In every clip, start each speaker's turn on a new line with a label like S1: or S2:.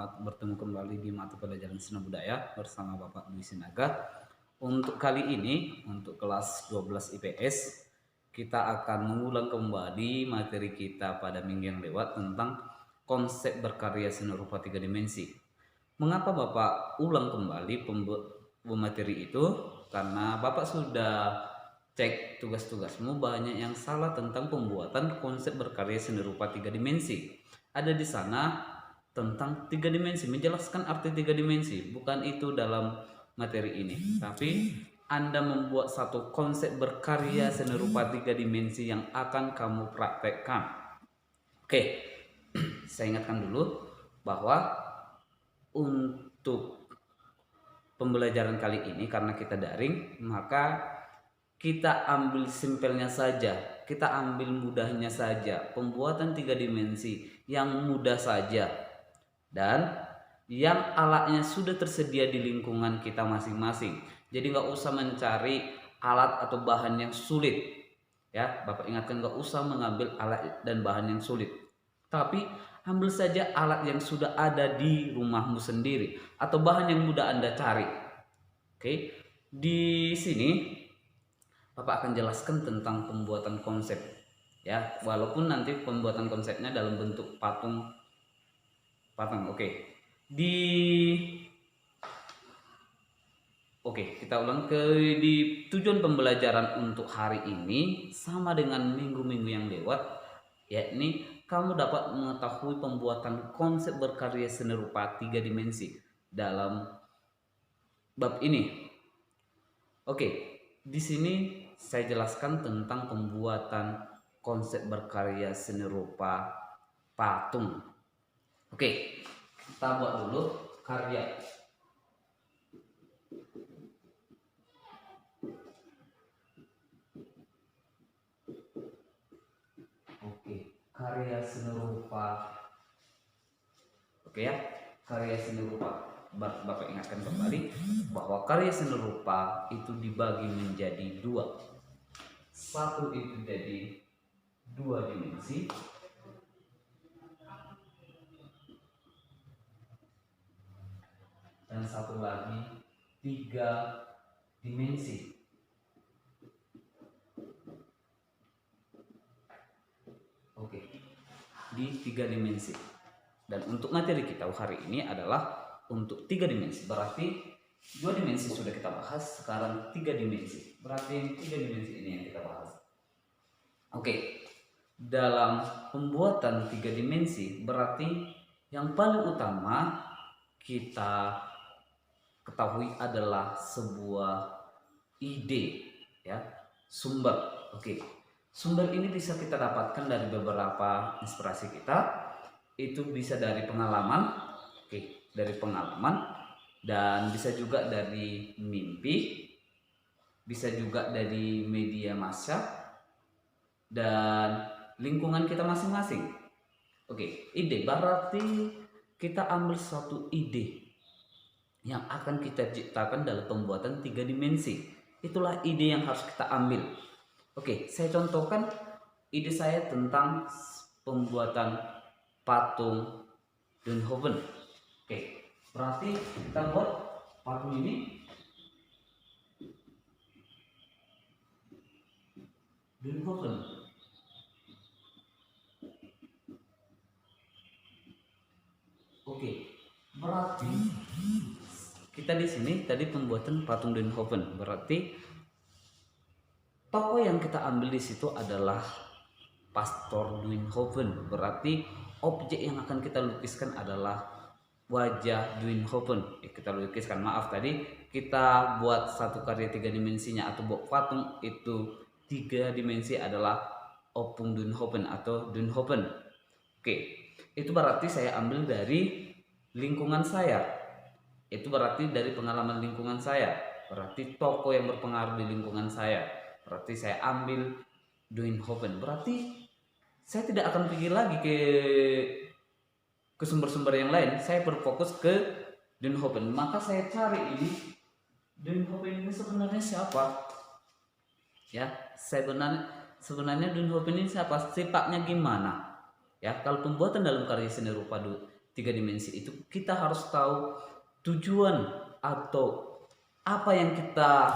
S1: selamat bertemu kembali di mata pelajaran seni budaya bersama Bapak Dwi Sinaga. Untuk kali ini, untuk kelas 12 IPS, kita akan mengulang kembali materi kita pada minggu yang lewat tentang konsep berkarya seni rupa 3 dimensi. Mengapa Bapak ulang kembali materi itu? Karena Bapak sudah cek tugas-tugasmu banyak yang salah tentang pembuatan konsep berkarya seni rupa 3 dimensi. Ada di sana tentang 3 dimensi, menjelaskan arti 3 dimensi, bukan itu dalam materi ini. Tapi Anda membuat satu konsep berkarya seni rupa 3 dimensi yang akan kamu praktekkan. Oke, saya ingatkan dulu bahwa untuk pembelajaran kali ini karena kita daring, maka kita ambil simpelnya saja, kita ambil mudahnya saja, pembuatan 3 dimensi yang mudah saja, dan yang alatnya sudah tersedia di lingkungan kita masing-masing. Jadi nggak usah mencari alat atau bahan yang sulit, ya. Bapak ingatkan, nggak usah mengambil alat dan bahan yang sulit, tapi ambil saja alat yang sudah ada di rumahmu sendiri atau bahan yang mudah Anda cari. Oke, di sini Bapak akan jelaskan tentang pembuatan konsep, ya, walaupun nanti pembuatan konsepnya dalam bentuk patung. Oke. Kita ulang di tujuan pembelajaran untuk hari ini sama dengan minggu-minggu yang lewat, yakni kamu dapat mengetahui pembuatan konsep berkarya seni rupa 3 dimensi dalam bab ini. Oke, di sini saya jelaskan tentang pembuatan konsep berkarya seni rupa patung. Oke, kita buat dulu karya. Oke, karya seni rupa. Oke ya, karya seni rupa. Bapak ingatkan kembali bahwa karya seni rupa itu dibagi menjadi dua. Satu itu jadi 2 dimensi, dan satu lagi 3 dimensi. Oke, di 3 dimensi. Dan untuk materi kita hari ini adalah untuk 3 dimensi. Berarti 2 dimensi sudah kita bahas, sekarang 3 dimensi. Berarti yang 3 dimensi ini yang kita bahas. Oke, dalam pembuatan 3 dimensi berarti yang paling utama kita ketahui adalah sebuah ide, ya, sumber. Oke, sumber ini bisa kita dapatkan dari beberapa inspirasi kita. Itu bisa dari pengalaman, dari pengalaman, dan bisa juga dari mimpi, bisa juga dari media massa dan lingkungan kita masing-masing. Oke, ide berarti kita ambil suatu ide yang akan kita ciptakan dalam pembuatan 3 dimensi. Itulah ide yang harus kita ambil. Oke, saya contohkan ide saya tentang pembuatan patung Dunhoven. Oke, berarti kita buat patung ini Dunhoven. Oke, berarti kita di sini tadi pembuatan patung Dunhoven. Berarti tokoh yang kita ambil di situ adalah Pastor Dunhoven. Berarti objek yang akan kita lukiskan adalah wajah Dunhoven. Kita lukiskan, maaf tadi kita buat satu karya 3 dimensinya atau buat patung itu 3 dimensi adalah Opung Dunhoven atau Dunhoven. Oke, itu berarti saya ambil dari lingkungan saya. Itu berarti dari pengalaman lingkungan saya. Berarti tokoh yang berpengaruh di lingkungan saya. Berarti saya ambil Dunhoven. Berarti saya tidak akan pergi lagi ke sumber-sumber yang lain. Saya berfokus ke Dunhoven. Maka saya cari ini, Dunhoven ini sebenarnya siapa? Ya, sebenarnya Dunhoven ini siapa? Sifatnya gimana? Ya, kalau pembuatan dalam karya seni rupa tiga dimensi itu kita harus tahu tujuan atau apa yang kita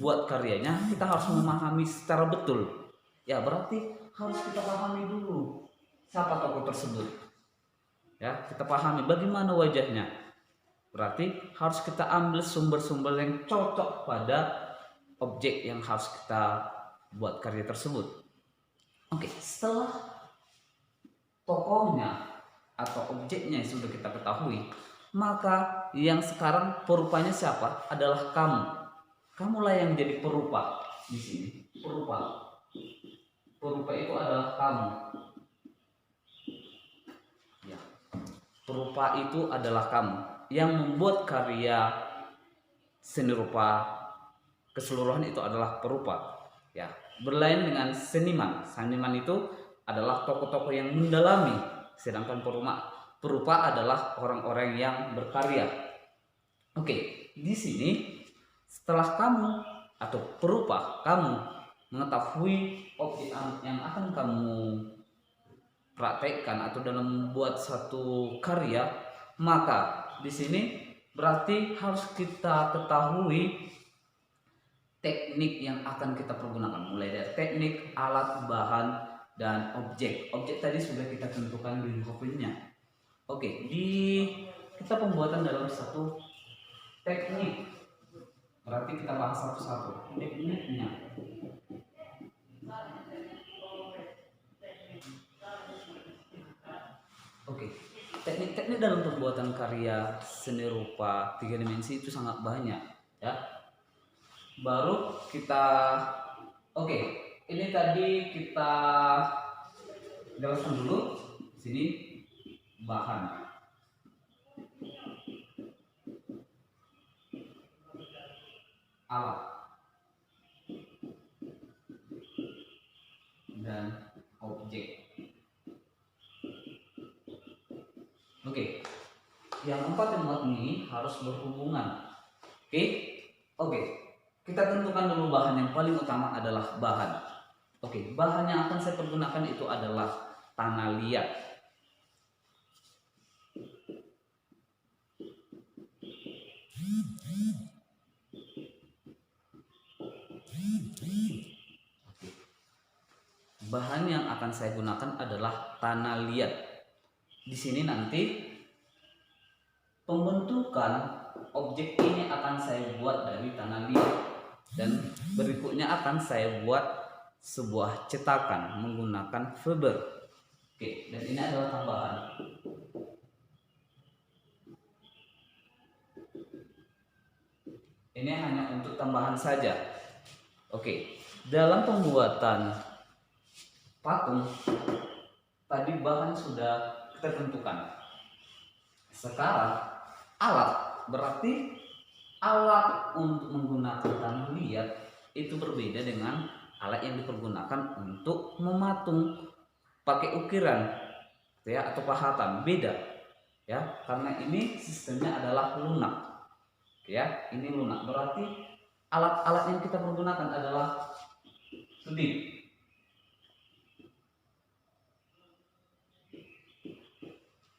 S1: buat karyanya, kita harus memahami secara betul. Ya, berarti harus kita pahami dulu siapa tokoh tersebut. Ya, kita pahami bagaimana wajahnya. Berarti harus kita ambil sumber-sumber yang cocok pada objek yang harus kita buat karya tersebut. Oke, setelah tokohnya atau objeknya yang sudah kita ketahui, maka yang sekarang perupanya siapa? Adalah kamu. Kamulah yang jadi perupa di sini. Perupa. Perupa itu adalah kamu. Ya. Perupa itu adalah kamu yang membuat karya seni rupa keseluruhan itu adalah perupa. Ya, berlain dengan seniman. Seniman itu adalah tokoh-tokoh yang mendalami, sedangkan perupa adalah orang-orang yang berkarya. Oke, di sini setelah kamu atau perupa kamu mengetahui objek yang akan kamu praktekkan atau dalam membuat satu karya, maka di sini berarti harus kita ketahui teknik yang akan kita pergunakan, mulai dari teknik, alat, bahan, dan objek. Objek tadi sudah kita tentukan di dokumennya. Oke, di kita pembuatan dalam satu teknik. Berarti kita bahas satu-satu tekniknya. Oke, teknik-teknik dalam pembuatan karya seni rupa tiga dimensi itu sangat banyak, ya. Baru kita, oke, ini tadi kita jelaskan dulu. Sini bahan. Alat dan objek. Oke, yang empat ini harus berhubungan. Oke, kita tentukan dulu bahan. Yang paling utama adalah bahan. Oke, bahan yang akan saya pergunakan itu adalah tanah liat. Bahan yang akan saya gunakan adalah tanah liat. Di sini nanti pembentukan objek ini akan saya buat dari tanah liat, dan berikutnya akan saya buat sebuah cetakan menggunakan fiber. Oke, dan ini adalah tambahan. Ini hanya untuk tambahan saja. Oke, dalam pembuatan patung tadi bahan sudah kita tentukan. Sekarang alat, berarti alat untuk menggunakan tanah liat itu berbeda dengan alat yang dipergunakan untuk mematung pakai ukiran, ya, atau pahatan. Beda, ya, karena ini sistemnya adalah lunak, ya. Ini lunak, berarti alat-alat yang kita pergunakan adalah sedih,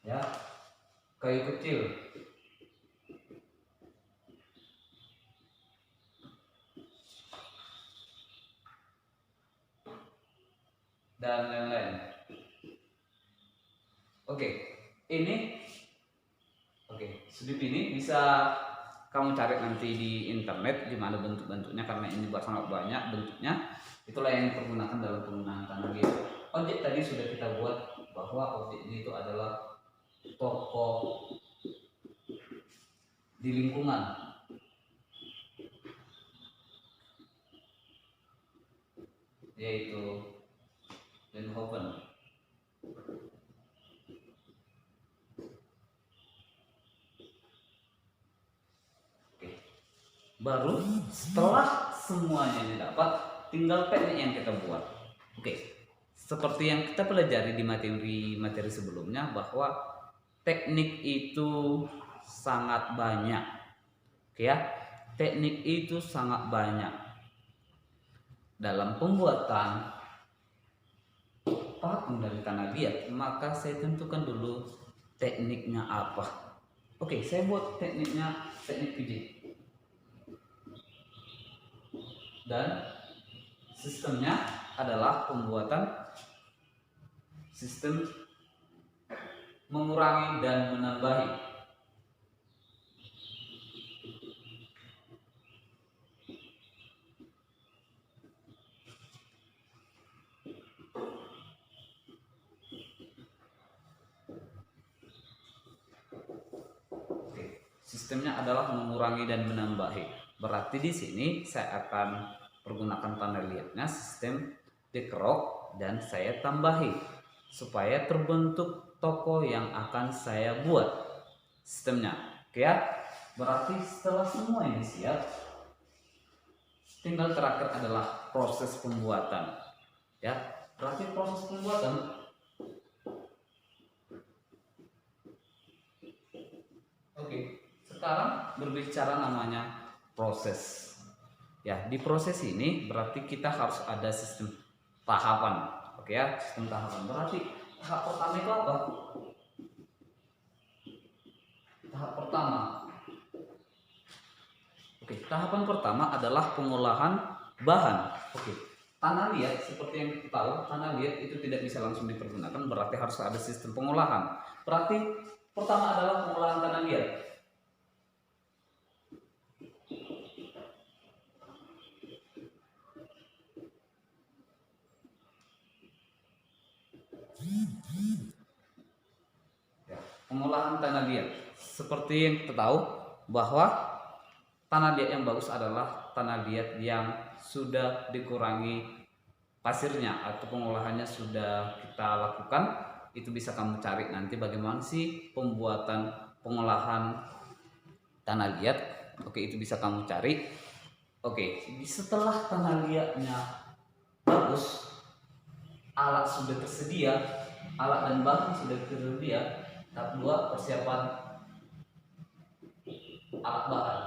S1: ya, kayu kecil, dan lain-lain. Oke, ini sedip ini bisa kamu cari nanti di internet gimana bentuk-bentuknya, karena ini buat sangat banyak bentuknya. Itulah yang digunakan dalam penggunaan tanah liat. Objek tadi sudah kita buat bahwa objek ini itu adalah tokoh di lingkungan, yaitu Beethoven. Baru setelah semuanya didapat, tinggal teknik yang kita buat. Seperti yang kita pelajari di materi sebelumnya, bahwa teknik itu sangat banyak. Teknik itu sangat banyak dalam pembuatan patung dari tanah liat. Maka saya tentukan dulu tekniknya apa? Oke, saya buat tekniknya, teknik pijit. Dan sistemnya adalah pembuatan sistem mengurangi dan menambahi. Sistemnya adalah mengurangi dan menambahi. Berarti di sini saya akan pergunakan tanda liatnya sistem dekrok dan saya tambahi supaya terbentuk toko yang akan saya buat sistemnya. Oke ya. Berarti setelah semua ini siap, tinggal terakhir adalah proses pembuatan. Ya, berarti proses pembuatan sekarang berbicara namanya proses. Ya, di proses ini berarti kita harus ada sistem tahapan. Oke ya, sistem tahapan. Berarti tahap pertama itu apa? Tahap pertama. Oke, tahapan pertama adalah pengolahan bahan. Oke. Tanah liat seperti yang kita tahu, tanah liat itu tidak bisa langsung dipergunakan, berarti harus ada sistem pengolahan. Berarti pertama adalah pengolahan tanah liat. Pengolahan tanah liat, seperti yang kita tahu bahwa tanah liat yang bagus adalah tanah liat yang sudah dikurangi pasirnya atau pengolahannya sudah kita lakukan. Itu bisa kamu cari nanti bagaimana sih pembuatan pengolahan tanah liat. Oke, itu bisa kamu cari. Oke, setelah tanah liatnya bagus, alat sudah tersedia, alat dan bahan sudah tersedia. Tahap 2, persiapan alat bahan.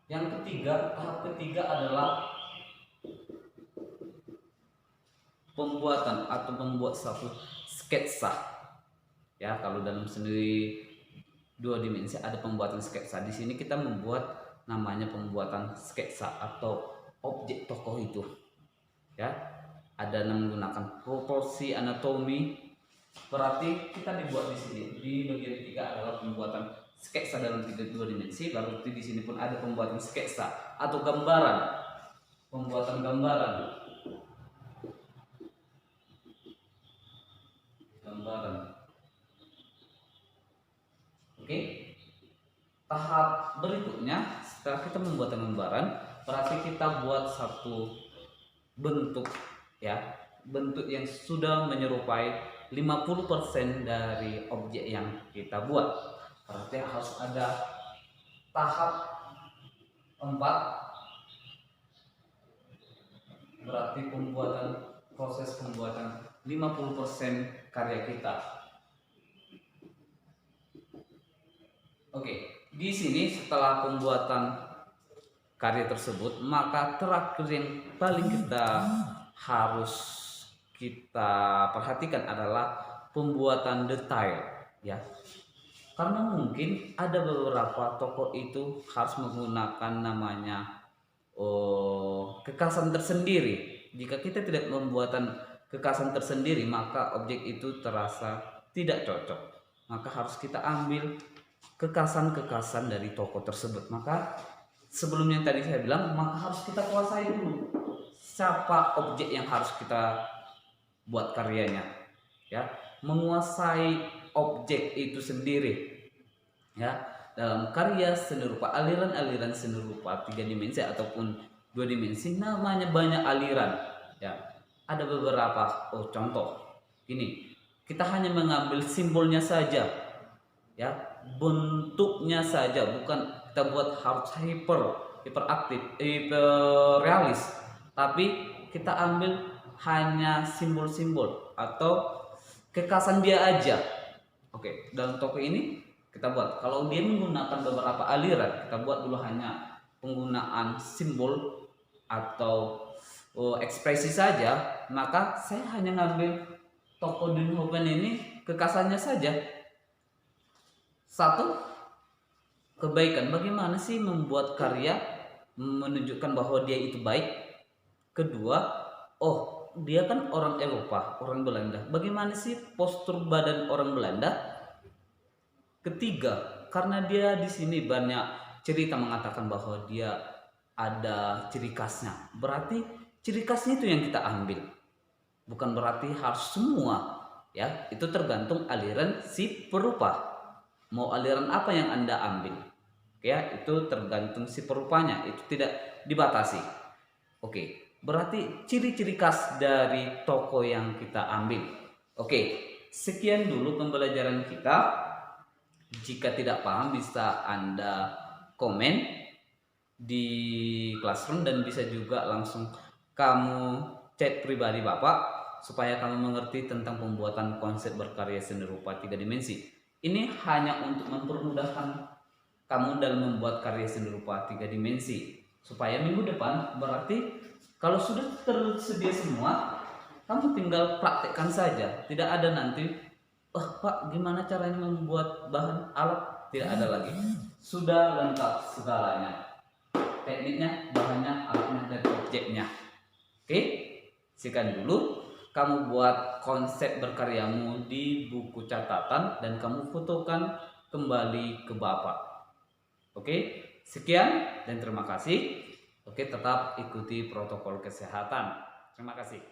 S1: Yang ketiga, tahap ketiga adalah pembuatan atau membuat satu sketsa. Ya, kalau dalam sendiri 2 dimensi ada pembuatan sketsa. Di sini kita membuat namanya pembuatan sketsa atau objek tokoh itu. Ya. Ada menggunakan proporsi anatomi. Berarti kita dibuat di sini di bagian 3 adalah pembuatan sketsa dalam 2 dimensi. Berarti di sini pun ada pembuatan sketsa atau gambaran, pembuatan gambaran. Oke. Tahap berikutnya setelah kita membuat gambaran, berarti kita buat satu bentuk, ya, bentuk yang sudah menyerupai 50% dari objek yang kita buat. Berarti harus ada tahap 4, berarti proses pembuatan 50% karya kita. Oke, di sini setelah pembuatan karya tersebut, maka terakhir yang paling harus kita perhatikan adalah pembuatan detail, ya. Karena mungkin ada beberapa toko itu harus menggunakan namanya kekasan tersendiri. Jika kita tidak membuatan kekasan tersendiri, maka objek itu terasa tidak cocok. Maka harus kita ambil kekasan-kekasan dari toko tersebut. Maka sebelumnya tadi saya bilang, maka harus kita kuasai dulu siapa objek yang harus kita buat karyanya, ya. Menguasai objek itu sendiri, ya. Dalam karya seni rupa, aliran-aliran seni rupa 3 dimensi ataupun 2 dimensi namanya banyak aliran, ya. Ada beberapa contoh ini, kita hanya mengambil simbolnya saja, ya, bentuknya saja, bukan kita buat harus hiperaktif, hiperrealis, tapi kita ambil hanya simbol-simbol atau kekasan dia aja. Oke, dalam toko ini kita buat, kalau dia menggunakan beberapa aliran, kita buat dulu hanya penggunaan simbol atau ekspresi saja, maka saya hanya ngambil tokoh Duinhoven ini kekasannya saja. Satu, kebaikan. Bagaimana sih membuat karya menunjukkan bahwa dia itu baik. Kedua, oh dia kan orang Eropa, orang Belanda. Bagaimana sih postur badan orang Belanda? Ketiga, karena dia di sini banyak cerita mengatakan bahwa dia ada ciri khasnya. Berarti ciri khasnya itu yang kita ambil. Bukan berarti harus semua, ya. Itu tergantung aliran si perupa. Mau aliran apa yang Anda ambil? Ya, itu tergantung si perupanya. Itu tidak dibatasi. Oke, berarti ciri-ciri khas dari toko yang kita ambil. Oke, sekian dulu pembelajaran kita. Jika tidak paham bisa Anda komen di Classroom dan bisa juga langsung kamu chat pribadi Bapak supaya kamu mengerti tentang pembuatan konsep berkarya seni rupa 3 dimensi. Ini hanya untuk mempermudahkan kamu dalam membuat karya seni rupa 3 dimensi. Supaya minggu depan berarti kalau sudah tersedia semua, kamu tinggal praktekkan saja. Tidak ada nanti, Pak, gimana caranya membuat bahan alat? Tidak ada lagi. Sudah lengkap segalanya. Tekniknya, bahannya, alatnya, dan objeknya. Oke, sekian dulu. Kamu buat konsep berkaryamu di buku catatan dan kamu fotokan kembali ke Bapak. Oke, sekian dan terima kasih. Oke, tetap ikuti protokol kesehatan. Terima kasih.